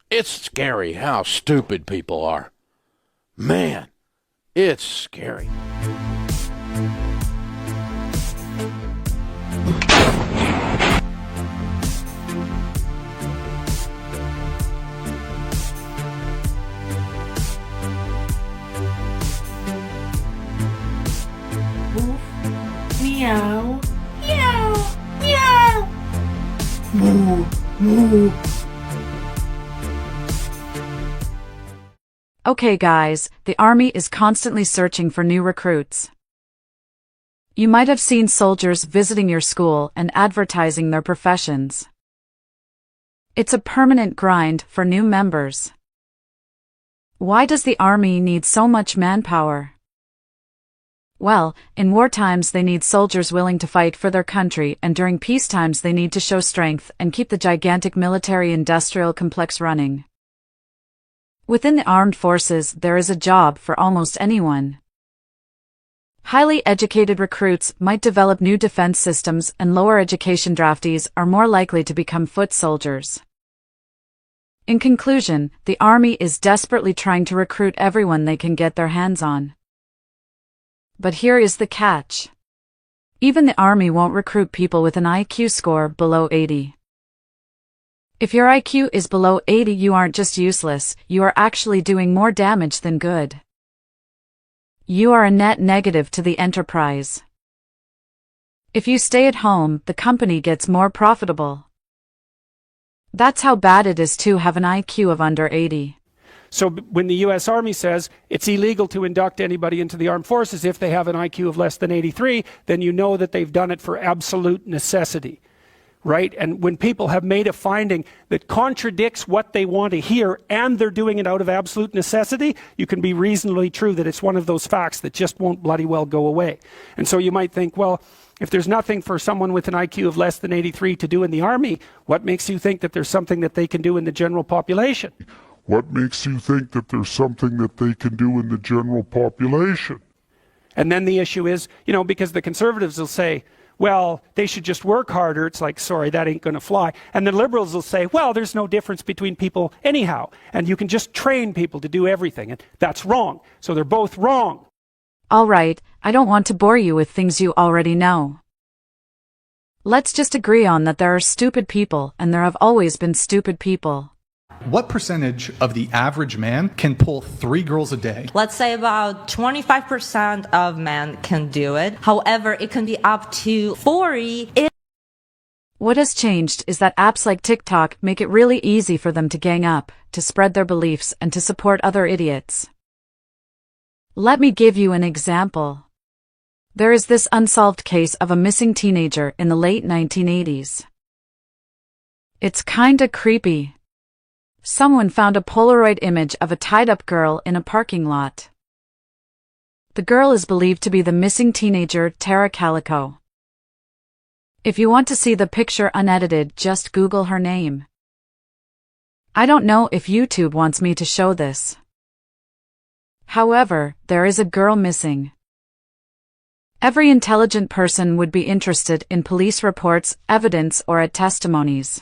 It's scary how stupid people are. Man, it's scary. Meow, meow, meow. Moo, moo. Okay guys, the army is constantly searching for new recruits. You might have seen soldiers visiting your school and advertising their professions. It's a permanent grind for new members. Why does the army need so much manpower? Well, in war times they need soldiers willing to fight for their country, and during peace times they need to show strength and keep the gigantic military-industrial complex running. Within the armed forces, there is a job for almost anyone. Highly educated recruits might develop new defense systems, and lower education draftees are more likely to become foot soldiers. In conclusion, the army is desperately trying to recruit everyone they can get their hands on. But here is the catch. Even the army won't recruit people with an IQ score below 80. If your IQ is below 80, you aren't just useless, you are actually doing more damage than good. You are a net negative to the enterprise. If you stay at home, the company gets more profitable. That's how bad it is to have an IQ of under 80. So when the U.S. Army says it's illegal to induct anybody into the armed forces if they have an IQ of less than 83, then you know that they've done it for absolute necessity, right? And when people have made a finding that contradicts what they want to hear and they're doing it out of absolute necessity, you can be reasonably true that it's one of those facts that just won't bloody well go away. And so you might think, well, if there's nothing for someone with an IQ of less than 83 to do in the army, what makes you think that there's something that they can do in the general population? What makes you think that there's something that they can do in the general population? And then the issue is, because the conservatives will say, well, they should just work harder. It's like, sorry, that ain't going to fly. And the liberals will say, well, there's no difference between people anyhow, and you can just train people to do everything. And that's wrong. So they're both wrong. All right, I don't want to bore you with things you already know. Let's just agree on that there are stupid people, and there have always been stupid people. What percentage of the average man can pull 3 girls a day? Let's say about 25% of men can do it. However, it can be up to 40 if... What has changed is that apps like TikTok make it really easy for them to gang up, to spread their beliefs, and to support other idiots. Let me give you an example. There is this unsolved case of a missing teenager in the late 1980s. It's kinda creepy. Someone found a Polaroid image of a tied-up girl in a parking lot. The girl is believed to be the missing teenager Tara Calico. If you want to see the picture unedited, just Google her name. I don't know if YouTube wants me to show this. However, there is a girl missing. Every intelligent person would be interested in police reports, evidence, or at testimonies.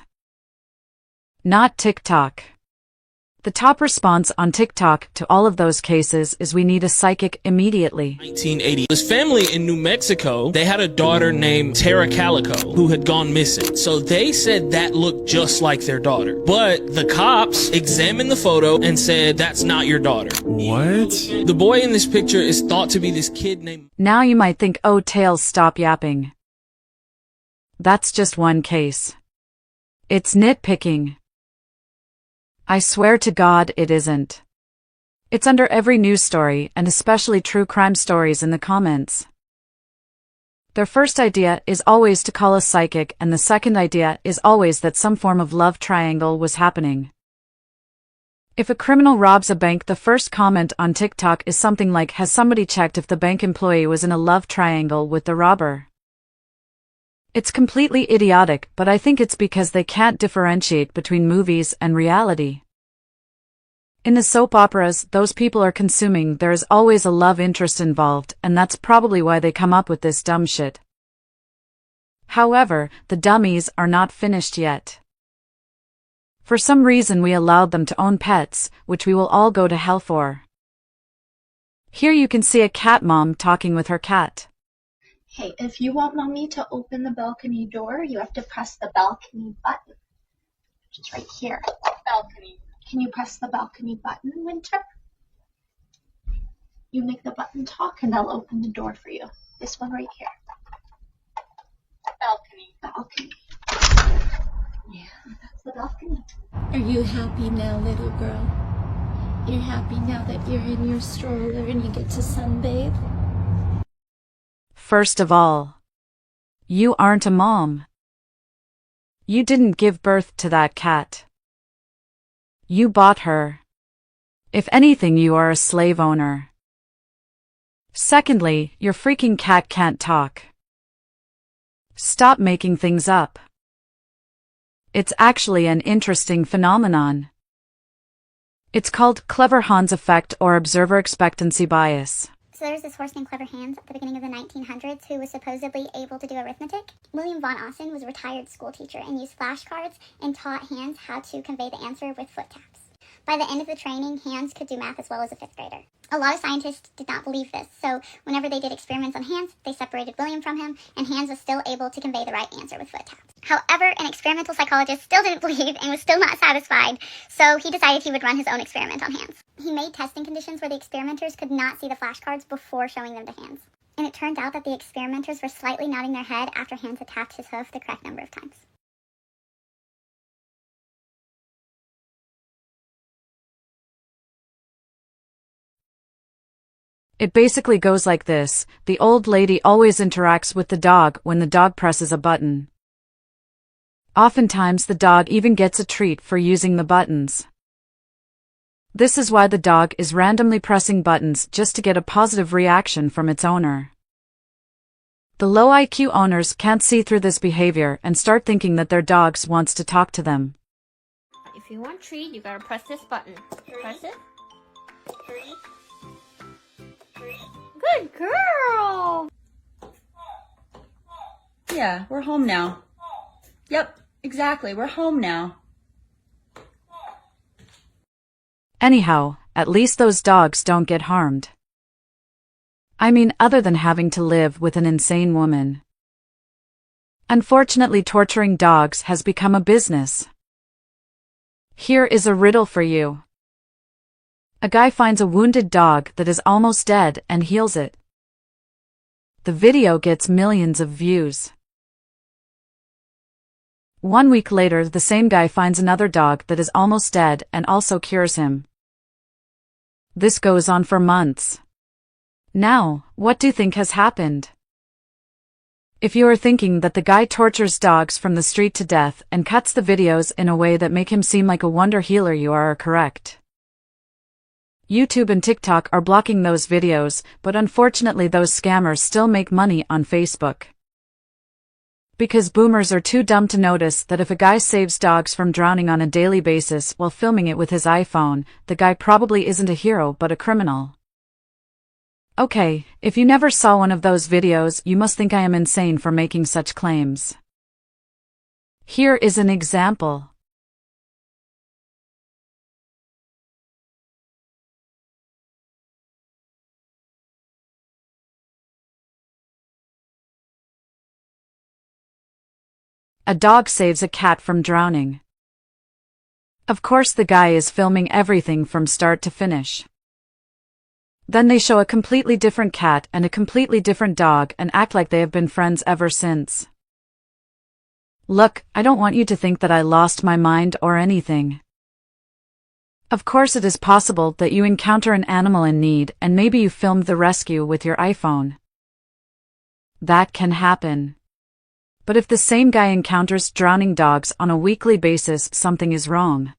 Not TikTok. The top response on TikTok to all of those cases is we need a psychic immediately. 1980. This family in New Mexico, they had a daughter named Tara Calico who had gone missing. So they said that looked just like their daughter. But the cops examined the photo and said that's not your daughter. What? The boy in this picture is thought to be this kid named... Now you might think, oh Tails, stop yapping. That's just one case. It's nitpicking. I swear to God it isn't. It's under every news story, and especially true crime stories in the comments. Their first idea is always to call a psychic, and the second idea is always that some form of love triangle was happening. If a criminal robs a bank, the first comment on TikTok is something like, has somebody checked if the bank employee was in a love triangle with the robber? It's completely idiotic, but I think it's because they can't differentiate between movies and reality. In the soap operas those people are consuming, there is always a love interest involved, and that's probably why they come up with this dumb shit. However, the dummies are not finished yet. For some reason we allowed them to own pets, which we will all go to hell for. Here you can see a cat mom talking with her cat. Hey, if you want mommy to open the balcony door, you have to press the balcony button, which is right here. Balcony. Can you press the balcony button, Winter? You make the button talk and I'll open the door for you. This one right here. Balcony. Balcony. Yeah, that's the balcony. Are you happy now, little girl? You're happy now that you're in your stroller and you get to sunbathe? First of all, you aren't a mom. You didn't give birth to that cat. You bought her. If anything, you are a slave owner. Secondly, your freaking cat can't talk. Stop making things up. It's actually an interesting phenomenon. It's called Clever Hans effect or observer expectancy bias. So there was this horse named Clever Hans at the beginning of the 1900s who was supposedly able to do arithmetic. William von Austen was a retired school teacher and used flashcards and taught Hans how to convey the answer with foot taps. By the end of the training, Hans could do math as well as a fifth grader. A lot of scientists did not believe this, so whenever they did experiments on Hans, they separated William from him, and Hans was still able to convey the right answer with foot taps. However, an experimental psychologist still didn't believe and was still not satisfied, so he decided he would run his own experiment on Hans. He made testing conditions where the experimenters could not see the flashcards before showing them to Hans. And it turned out that the experimenters were slightly nodding their head after Hans had tapped his hoof the correct number of times. It basically goes like this: the old lady always interacts with the dog when the dog presses a button. Oftentimes the dog even gets a treat for using the buttons. This is why the dog is randomly pressing buttons just to get a positive reaction from its owner. The low IQ owners can't see through this behavior and start thinking that their dogs wants to talk to them. If you want a treat, you gotta press this button. Press it. Good girl! Yeah, we're home now. Yep, exactly, we're home now. Anyhow, at least those dogs don't get harmed. I mean, other than having to live with an insane woman. Unfortunately, torturing dogs has become a business. Here is a riddle for you. A guy finds a wounded dog that is almost dead and heals it. The video gets millions of views. 1 week later, the same guy finds another dog that is almost dead and also cures him. This goes on for months. Now, what do you think has happened? If you are thinking that the guy tortures dogs from the street to death and cuts the videos in a way that make him seem like a wonder healer, you are correct. YouTube and TikTok are blocking those videos, but unfortunately those scammers still make money on Facebook. Because boomers are too dumb to notice that if a guy saves dogs from drowning on a daily basis while filming it with his iPhone, the guy probably isn't a hero but a criminal. Okay, if you never saw one of those videos, you must think I am insane for making such claims. Here is an example. A dog saves a cat from drowning. Of course, the guy is filming everything from start to finish. Then they show a completely different cat and a completely different dog and act like they have been friends ever since. Look, I don't want you to think that I lost my mind or anything. Of course, it is possible that you encounter an animal in need and maybe you filmed the rescue with your iPhone. That can happen. But if the same guy encounters drowning dogs on a weekly basis, something is wrong.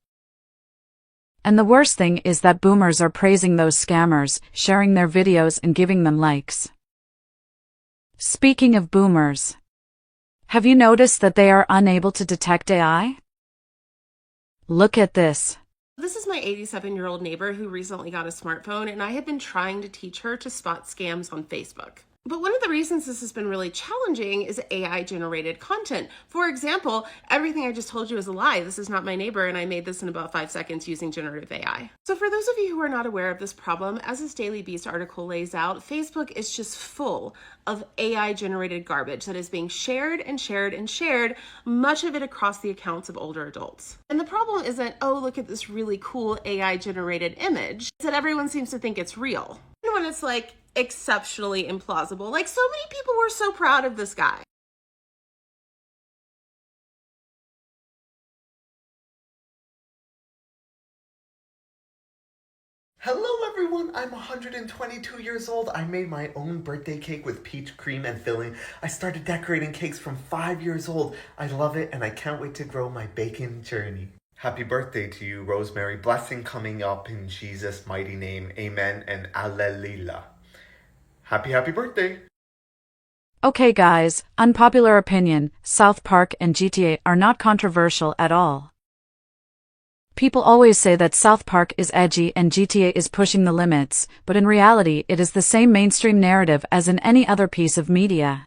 And the worst thing is that boomers are praising those scammers, sharing their videos and giving them likes. Speaking of boomers, have you noticed that they are unable to detect AI? Look at this. This is my 87-year-old neighbor who recently got a smartphone, and I have been trying to teach her to spot scams on Facebook. But one of the reasons this has been really challenging is AI generated content. For example, everything I just told you is a lie. This is not my neighbor, and I made this in about 5 seconds using generative AI. So for those of you who are not aware of this problem, as this Daily Beast article lays out, Facebook is just full of AI generated garbage that is being shared and shared and shared, much of it across the accounts of older adults. And the problem isn't, oh, look at this really cool AI generated image. It's that everyone seems to think it's real. And when it's like, exceptionally implausible. Like, so many people were so proud of this guy. Hello everyone, I'm 122 years old. I made my own birthday cake with peach cream and filling. I started decorating cakes from 5 years old. I love it and I can't wait to grow my baking journey. Happy birthday to you, Rosemary. Blessing coming up in Jesus' mighty name. Amen and Alleluia. Happy birthday. Okay guys, unpopular opinion, South Park and GTA are not controversial at all. People always say that South Park is edgy and GTA is pushing the limits, but in reality it is the same mainstream narrative as in any other piece of media.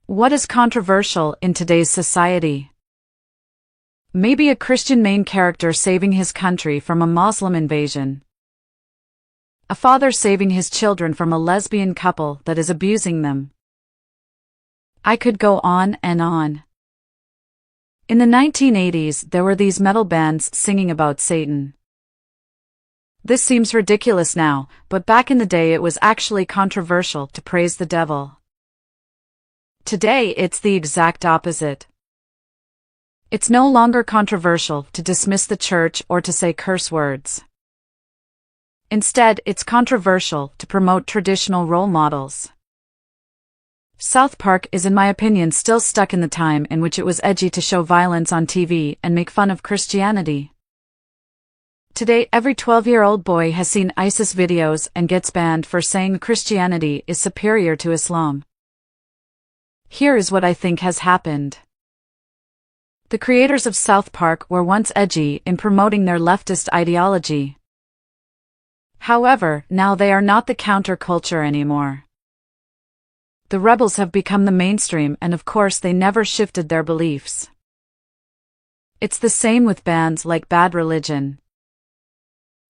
What is controversial in today's society? Maybe a Christian main character saving his country from a Muslim invasion. A father saving his children from a lesbian couple that is abusing them. I could go on and on. In the 1980s, there were these metal bands singing about Satan. This seems ridiculous now, but back in the day it was actually controversial to praise the devil. Today it's the exact opposite. It's no longer controversial to dismiss the church or to say curse words. Instead, it's controversial to promote traditional role models. South Park is, in my opinion, still stuck in the time in which it was edgy to show violence on TV and make fun of Christianity. Today, every 12-year-old boy has seen ISIS videos and gets banned for saying Christianity is superior to Islam. Here is what I think has happened. The creators of South Park were once edgy in promoting their leftist ideology. However, now they are not the counterculture anymore. The rebels have become the mainstream and of course they never shifted their beliefs. It's the same with bands like Bad Religion.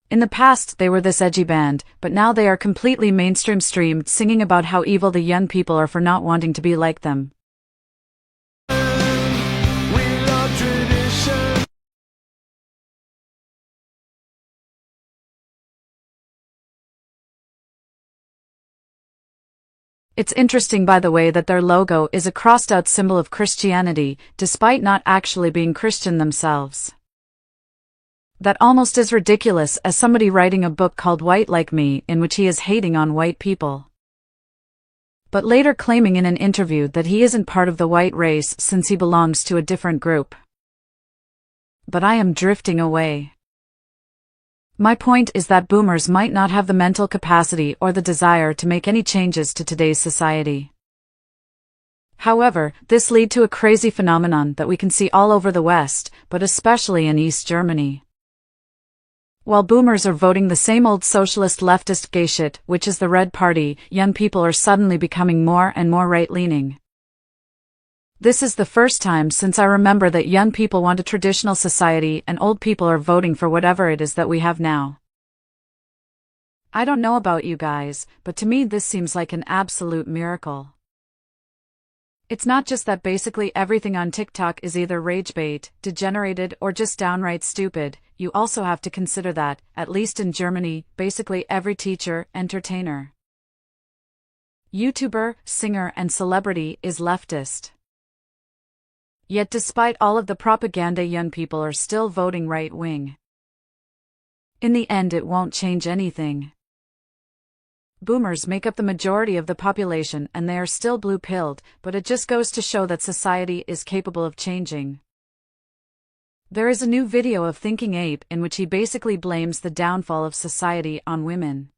In the past they were this edgy band, but now they are completely mainstream streamed singing about how evil the young people are for not wanting to be like them. It's interesting, by the way, that their logo is a crossed-out symbol of Christianity, despite not actually being Christian themselves. That almost as ridiculous as somebody writing a book called White Like Me, in which he is hating on white people. But later claiming in an interview that he isn't part of the white race since he belongs to a different group. But I am drifting away. My point is that boomers might not have the mental capacity or the desire to make any changes to today's society. However, this leads to a crazy phenomenon that we can see all over the West, but especially in East Germany. While boomers are voting the same old socialist leftist gay shit, which is the Red Party, young people are suddenly becoming more and more right-leaning. This is the first time since I remember that young people want a traditional society and old people are voting for whatever it is that we have now. I don't know about you guys, but to me this seems like an absolute miracle. It's not just that basically everything on TikTok is either rage bait, degenerated, or just downright stupid. You also have to consider that, at least in Germany, basically every teacher, entertainer, YouTuber, singer, and celebrity is leftist. Yet despite all of the propaganda, young people are still voting right-wing. In the end, it won't change anything. Boomers make up the majority of the population and they are still blue-pilled, but it just goes to show that society is capable of changing. There is a new video of Thinking Ape in which he basically blames the downfall of society on women.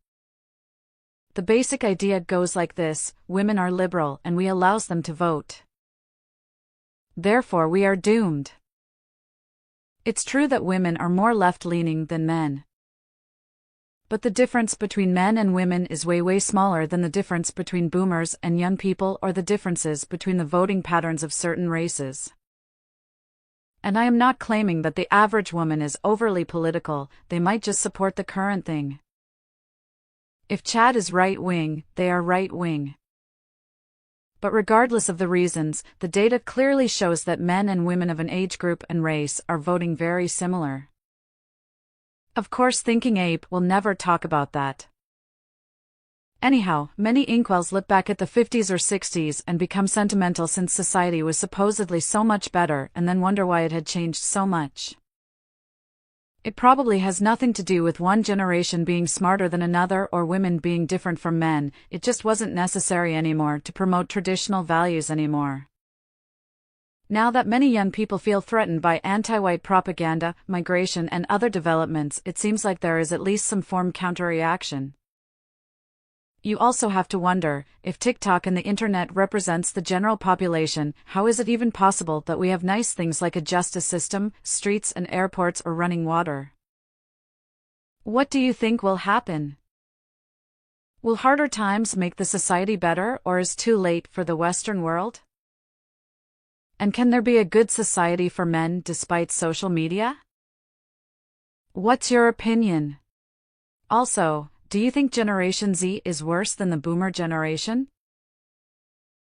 The basic idea goes like this: women are liberal and we allows them to vote. Therefore we are doomed. It's true that women are more left-leaning than men. But the difference between men and women is way, way smaller than the difference between boomers and young people or the differences between the voting patterns of certain races. And I am not claiming that the average woman is overly political, they might just support the current thing. If Chad is right-wing, they are right-wing. But regardless of the reasons, the data clearly shows that men and women of an age group and race are voting very similar. Of course, Thinking Ape will never talk about that. Anyhow, many inkwells look back at the 50s or 60s and become sentimental since society was supposedly so much better and then wonder why it had changed so much. It probably has nothing to do with one generation being smarter than another or women being different from men, it just wasn't necessary anymore to promote traditional values anymore. Now that many young people feel threatened by anti-white propaganda, migration and other developments, it seems like there is at least some form of counter-reaction. You also have to wonder, if TikTok and the internet represents the general population, how is it even possible that we have nice things like a justice system, streets and airports or running water? What do you think will happen? Will harder times make the society better, or is it too late for the Western world? And can there be a good society for men despite social media? What's your opinion? Also, do you think Generation Z is worse than the Boomer generation?